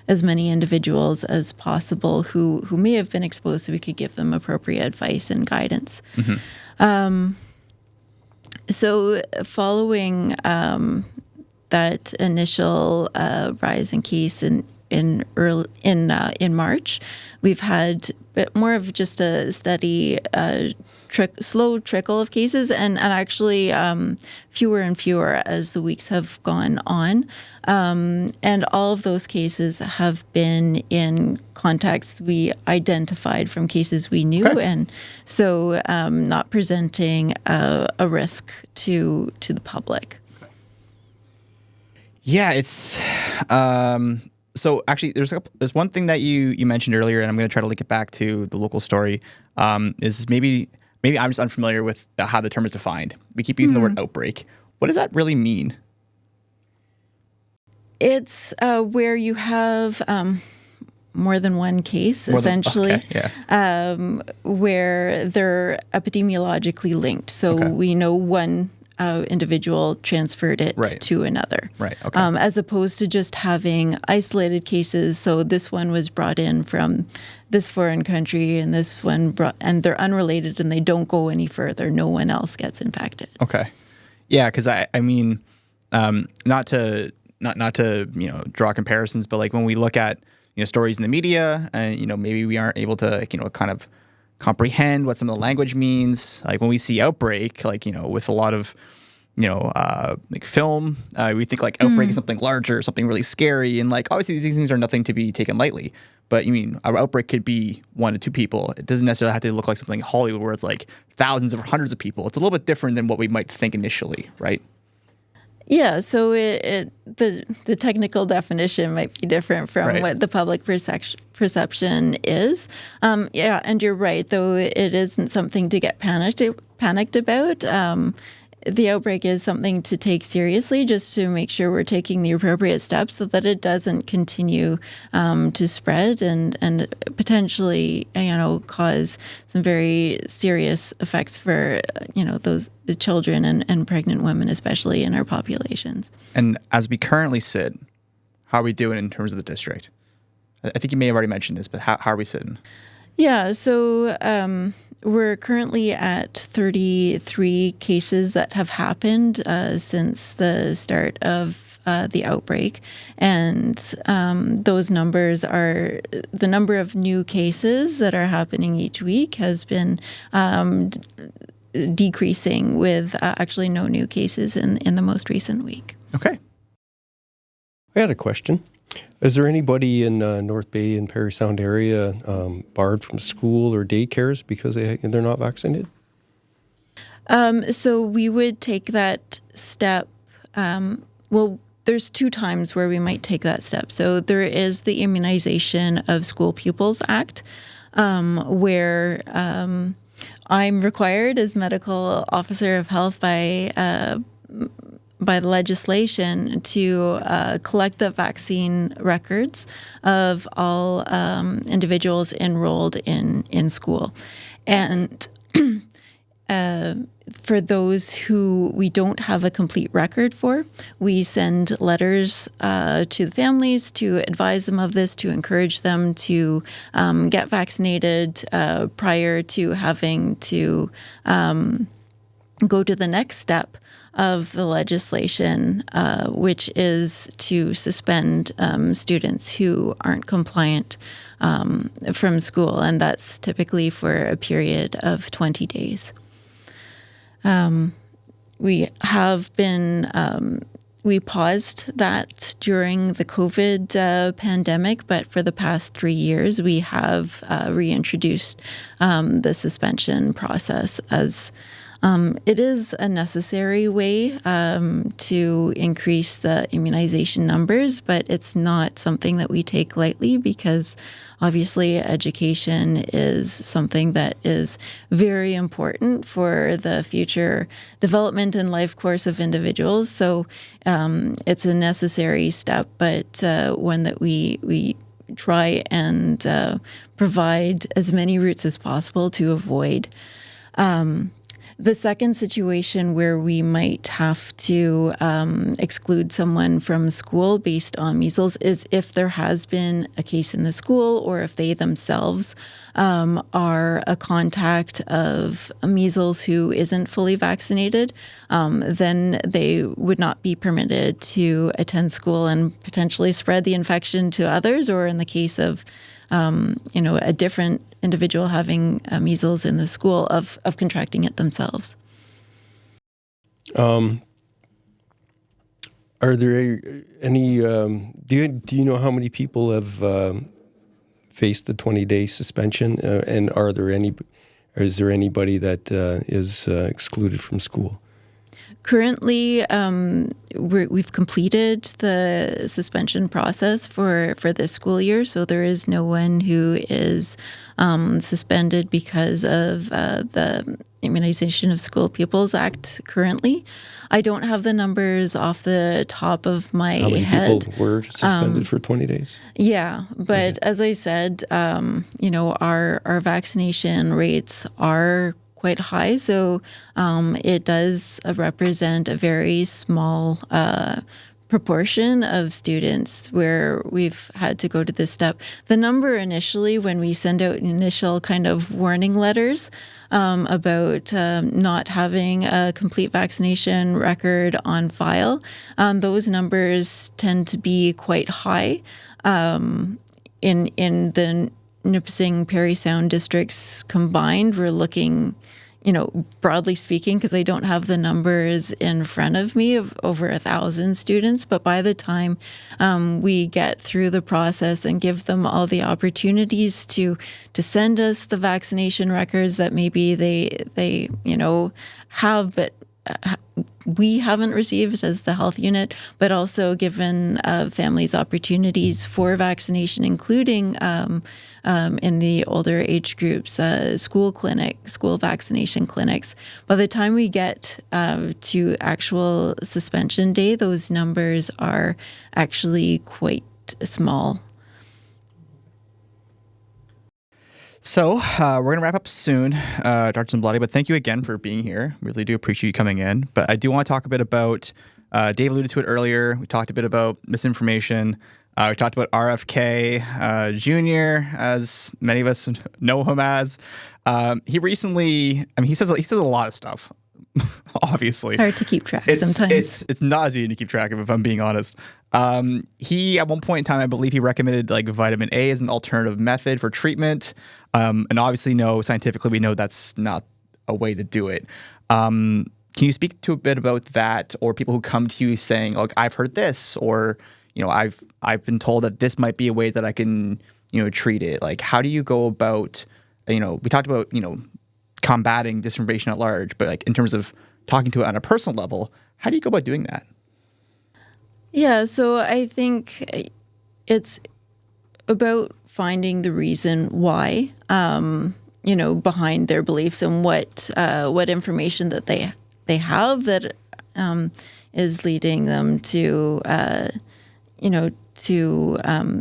as many individuals as possible who may have been exposed, so we could give them appropriate advice and guidance. So following that initial rise in case in March, we've had a bit more of just a steady, slow trickle of cases, and actually fewer and fewer as the weeks have gone on. And all of those cases have been in contacts we identified from cases we knew, and so not presenting a risk to the public. Yeah, it's so actually there's one thing that you mentioned earlier, and I'm going to try to link it back to the local story. Is maybe I'm just unfamiliar with how the term is defined. We keep using the word outbreak. What does that really mean? It's where you have more than one case, essentially, where they're epidemiologically linked. So we know one individual transferred it to another. Right. Okay. As opposed to just having isolated cases. So this one was brought in from this foreign country, and this one and they're unrelated, and they don't go any further. No one else gets infected. Okay. Yeah, because I mean, not to draw comparisons, but like when we look at stories in the media, and maybe we aren't able to kind of comprehend what some of the language means. Like when we see outbreak, with a lot of like film, we think like outbreak is something larger, something really scary, and like obviously these things are nothing to be taken lightly. But our outbreak could be 1 to 2 people. It doesn't necessarily have to look like something in Hollywood where it's like thousands or hundreds of people. It's a little bit different than what we might think initially, right? Yeah, so the technical definition might be different from what the public perception is. Yeah, and you're right, though it isn't something to get panicked about. The outbreak is something to take seriously, just to make sure we're taking the appropriate steps so that it doesn't continue to spread and potentially cause some very serious effects for the children and pregnant women, especially in our populations. And as we currently sit, how are we doing in terms of the district? I think you may have already mentioned this, but how are we sitting? Yeah, so we're currently at 33 cases that have happened since the start of the outbreak. And those numbers are the number of new cases that are happening each week has been decreasing, with actually no new cases in the most recent week. Okay. I had a question. Is there anybody in North Bay and Parry Sound area barred from school or daycares because they're not vaccinated? So we would take that step. There's 2 times where we might take that step. So there is the Immunization of School Pupils Act, where I'm required as medical officer of health by the legislation to collect the vaccine records of all individuals enrolled in school. And for those who we don't have a complete record for, we send letters to the families to advise them of this, to encourage them to get vaccinated prior to having to go to the next step of the legislation, which is to suspend students who aren't compliant from school, and that's typically for a period of 20 days. We have been, we paused that during the COVID pandemic, but for the past 3 years, we have reintroduced the suspension process as it is a necessary way to increase the immunization numbers, but it's not something that we take lightly, because obviously education is something that is very important for the future development and life course of individuals. So it's a necessary step, but one that we try and provide as many routes as possible to avoid. The second situation where we might have to exclude someone from school based on measles is if there has been a case in the school, or if they themselves are a contact of measles who isn't fully vaccinated, then they would not be permitted to attend school and potentially spread the infection to others, or in the case of a different individual having measles in the school, of contracting it themselves. Are there any? Do you know how many people have faced the 20-day suspension, and is there anybody that is excluded from school? Currently, we've completed the suspension process for this school year, so there is no one who is suspended because of the Immunization of School Pupils Act currently. I don't have the numbers off the top of my head. How many people were suspended for 20 days? Yeah, but as I said, our vaccination rates are quite high, so it does represent a very small proportion of students where we've had to go to this step. The number initially, when we send out initial kind of warning letters about not having a complete vaccination record on file, those numbers tend to be quite high in the Nipissing Parry Sound districts combined. We're looking, broadly speaking, because I don't have the numbers in front of me, of over 1,000 students. But by the time we get through the process and give them all the opportunities to send us the vaccination records that maybe they have, but we haven't received as the health unit, but also given families opportunities for vaccination, including in the older age groups, school vaccination clinics. By the time we get to actual suspension day, those numbers are actually quite small. So we're going to wrap up soon, Dr. Zimbalatti, but thank you again for being here. Really do appreciate you coming in. But I do want to talk a bit about, Dave alluded to it earlier, we talked a bit about misinformation. We talked about RFK Jr, as many of us know him as. He recently, he says a lot of stuff, obviously. It's hard to keep track sometimes. It's not as easy to keep track of, if I'm being honest. He, at one point in time, I believe he recommended like vitamin A as an alternative method for treatment. And obviously, scientifically, we know that's not a way to do it. Can you speak to a bit about that, or people who come to you saying, "Look, I've heard this," or I've been told that this might be a way that I can treat it. Like, how do you go about? We talked about combating disinformation at large, but like in terms of talking to it on a personal level, how do you go about doing that? Yeah, so I think it's about finding the reason why, behind their beliefs, and what information that they have that is leading them to,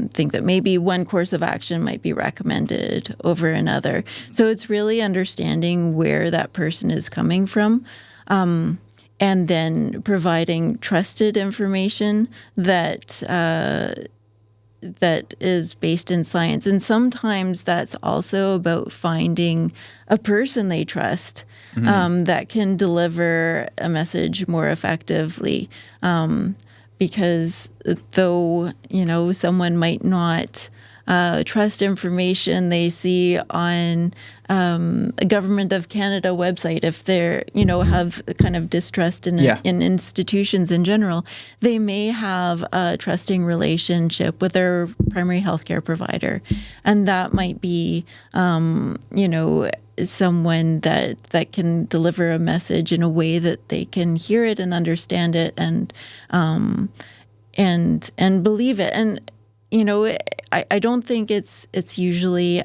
think that maybe one course of action might be recommended over another. So it's really understanding where that person is coming from. And then providing trusted information that is based in science. And sometimes that's also about finding a person they trust that can deliver a message more effectively. Because though, someone might not trust information they see on a Government of Canada website, if they're, have a kind of distrust in institutions in general, they may have a trusting relationship with their primary healthcare provider. And that might be, someone that can deliver a message in a way that they can hear it and understand it and believe it. And I don't think it's usually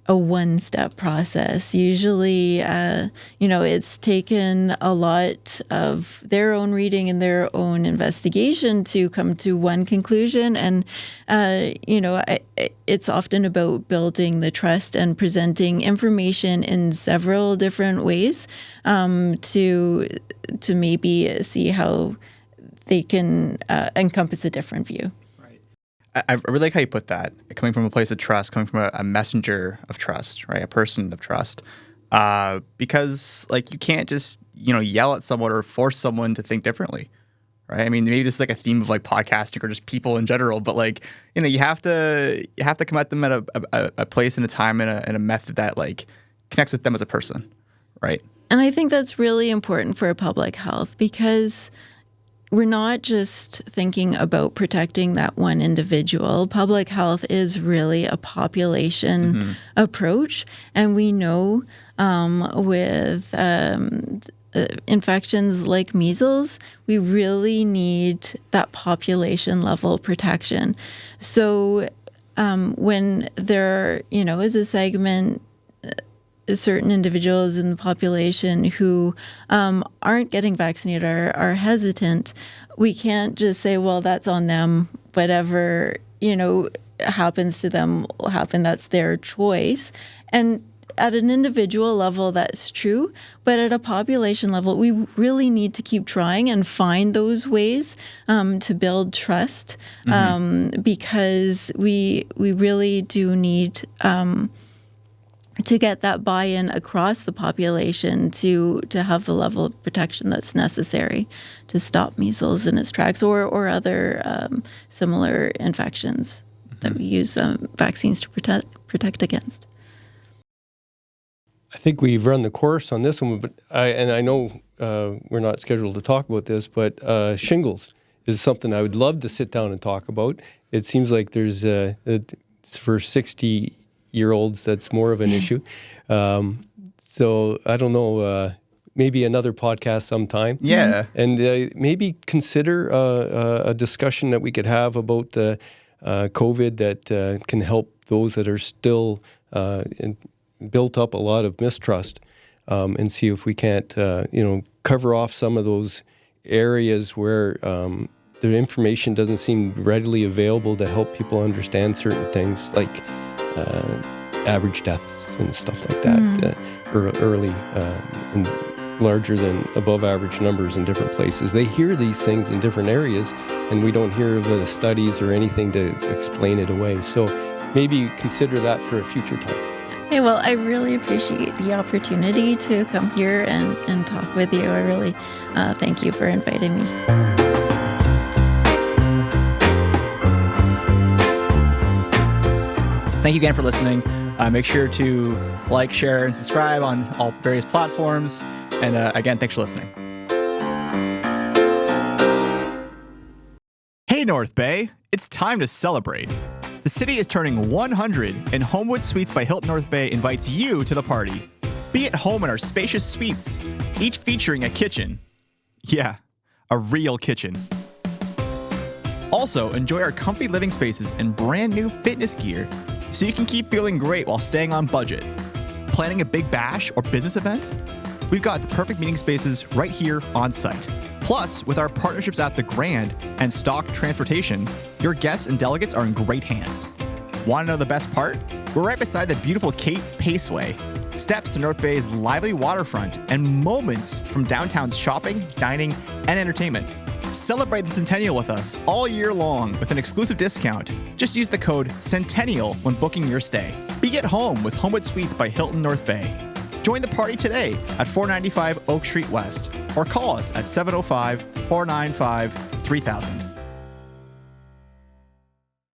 a one-step process. Usually, it's taken a lot of their own reading and their own investigation to come to one conclusion. And, it's often about building the trust and presenting information in several different ways to maybe see how they can encompass a different view. I really like how you put that, coming from a place of trust, coming from a messenger of trust, right? A person of trust. Because you can't just, yell at someone or force someone to think differently, right? I mean, maybe this is like a theme of podcasting or just people in general, but you have to come at them at a place and a time and a method that connects with them as a person, right? And I think that's really important for public health, because we're not just thinking about protecting that one individual. Public health is really a population approach. And we know with infections like measles, we really need that population level protection. So when there, is a segment, certain individuals in the population who aren't getting vaccinated, are hesitant, we can't just say, well, that's on them, whatever, happens to them will happen. That's their choice. And at an individual level, that's true. But at a population level, we really need to keep trying and find those ways to build trust, because we really do need to get that buy-in across the population to have the level of protection that's necessary to stop measles in its tracks or other similar infections that we use vaccines to protect against. I think we've run the course on this one, but I know we're not scheduled to talk about this, but shingles is something I would love to sit down and talk about. It seems like there's it's for 60-year-olds that's more of an issue. So I don't know, maybe another podcast sometime. Yeah. And maybe consider a discussion that we could have about the COVID that can help those that are still built up a lot of mistrust, and see if we can't, cover off some of those areas where the information doesn't seem readily available to help people understand certain things, like average deaths and stuff like that, early and larger than above average numbers in different places. They hear these things in different areas, and we don't hear of the studies or anything to explain it away. So maybe consider that for a future time. Hey, well, I really appreciate the opportunity to come here and talk with you. I really thank you for inviting me. Thank you again for listening. Make sure to like, share, and subscribe on all various platforms. And again, thanks for listening. Hey, North Bay, it's time to celebrate. The city is turning 100, and Homewood Suites by Hilton North Bay invites you to the party. Be at home in our spacious suites, each featuring a kitchen. Yeah, a real kitchen. Also, enjoy our comfy living spaces and brand new fitness gear so you can keep feeling great while staying on budget. Planning a big bash or business event? We've got the perfect meeting spaces right here on site. Plus, with our partnerships at The Grand and Stock Transportation, your guests and delegates are in great hands. Want to know the best part? We're right beside the beautiful Cape Paceway, steps to North Bay's lively waterfront, and moments from downtown's shopping, dining, and entertainment. Celebrate the Centennial with us all year long with an exclusive discount. Just use the code CENTENNIAL when booking your stay. Be at home with Homewood Suites by Hilton North Bay. Join the party today at 495 Oak Street West or call us at 705-495-3000.